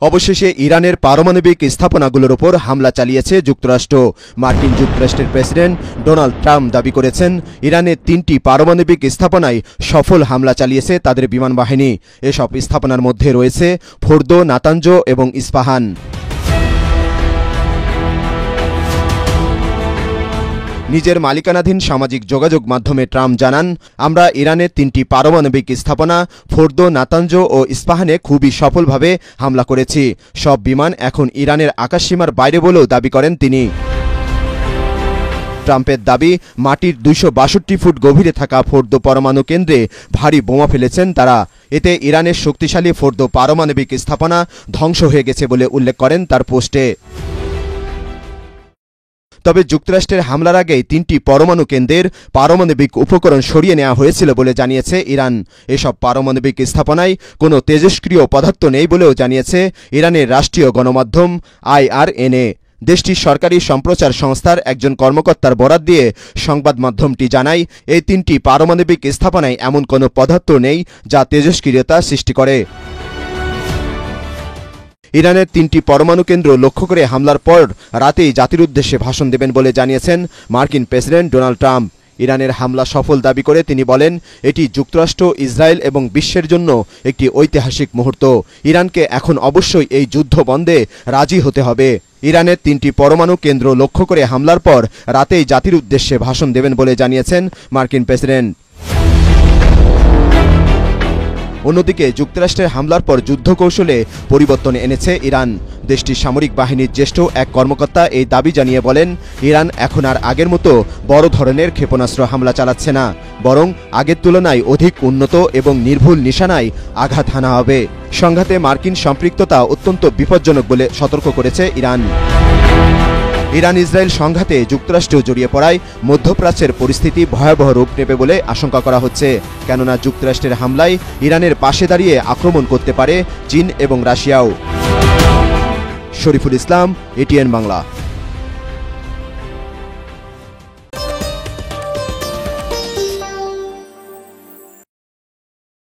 অবশেষে ইরানের পারমাণবিক স্থাপনাগুলোর উপর হামলা চালিয়েছে যুক্তরাষ্ট্র। মার্কিন যুক্তরাষ্ট্রের প্রেসিডেন্ট ডোনাল্ড ট্রাম্প দাবি করেছেন, ইরানের 3টি পারমাণবিক স্থাপনায় সফল হামলা চালিয়েছে তাদের বিমান বাহিনী। এসব স্থাপনার মধ্যে রয়েছে ফোর্দো, নাতাঞ্জ এবং ইস্পাহান। নিজের মালিকানাধীন সামাজিক যোগাযোগ মাধ্যমে ট্রাম্প জানান, আমরা ইরানের 3টি পারমাণবিক স্থাপনা ফোর্দো, নাতাঞ্জ ও ইস্পাহানে খুবই সফলভাবে হামলা করেছি। সব বিমান এখন ইরানের আকাশসীমার বাইরে বলেও দাবি করেন তিনি। ট্রাম্পের দাবি, মাটির 262 ফুট গভীরে থাকা ফোর্দো পরমাণু কেন্দ্রে ভারী বোমা ফেলেছেন তারা। এতে ইরানের শক্তিশালী ফোর্দো পারমাণবিক স্থাপনা ধ্বংস হয়ে গেছে বলে উল্লেখ করেন তার পোস্টে। তবে যুক্তরাষ্ট্রের হামলার আগেই 3টি পরমাণু কেন্দ্রের পারমাণবিক উপকরণ সরিয়ে নেওয়া হয়েছিল বলে জানিয়েছে ইরান। এসব পারমাণবিক স্থাপনায় কোনো তেজস্ক্রিয় পদার্থ নেই বলেও জানিয়েছে ইরানের রাষ্ট্রীয় গণমাধ্যম IRNA। দেশটির সরকারি সম্প্রচার সংস্থার একজন কর্মকর্তার বরাত দিয়ে সংবাদ মাধ্যমটি জানায়, এই 3টি পারমাণবিক স্থাপনায় এমন কোনো পদার্থ নেই যা তেজস্ক্রিয়তা সৃষ্টি করে। ইরানের 3টি পরমাণু কেন্দ্র লক্ষ্য করে হামলার পর রাতেই জাতির উদ্দেশ্যে ভাষণ দেবেন বলে জানিয়েছেন মার্কিন প্রেসিডেন্ট ডোনাল্ড ট্রাম্প। ইরানের হামলা সফল দাবি করে তিনি বলেন, এটি যুক্তরাষ্ট্র, ইসরায়েল এবং বিশ্বের জন্য একটি ঐতিহাসিক মুহূর্ত। ইরানকে এখন অবশ্যই এই যুদ্ধ বন্ধে রাজি হতে হবে। ইরানের 3টি পরমাণু কেন্দ্র লক্ষ্য করে হামলার পর রাতেই জাতির উদ্দেশ্যে ভাষণ দেবেন বলে জানিয়েছেন মার্কিন প্রেসিডেন্ট। অন্যদিকে যুক্তরাষ্ট্রের হামলার পর যুদ্ধ কৌশলে পরিবর্তন এনেছে ইরান। দেশটির সামরিক বাহিনীর জ্যেষ্ঠ এক কর্মকর্তা এই দাবি জানিয়ে বলেন, ইরান এখন আর আগের মতো বড় ধরনের ক্ষেপণাস্ত্র হামলা চালাচ্ছে না, বরং আগের তুলনায় অধিক উন্নত এবং নির্ভুল নিশানায় আঘাত হানা হবে। সংঘাতে মার্কিন সম্পৃক্ততা অত্যন্ত বিপজ্জনক বলে সতর্ক করেছে ইরান। ইরান ইসরায়েল সংঘাতে যুক্তরাষ্ট্র জড়িয়ে পড়ায় মধ্যপ্রাচ্যের পরিস্থিতি ভয়াবহ রূপ নেবে বলে আশঙ্কা করা হচ্ছে, কেননা যুক্তরাষ্ট্রের হামলায় ইরানের পাশে দাঁড়িয়ে আক্রমণ করতে পারে চীন এবং রাশিয়াও। শরীফুল ইসলাম, ATN বাংলা।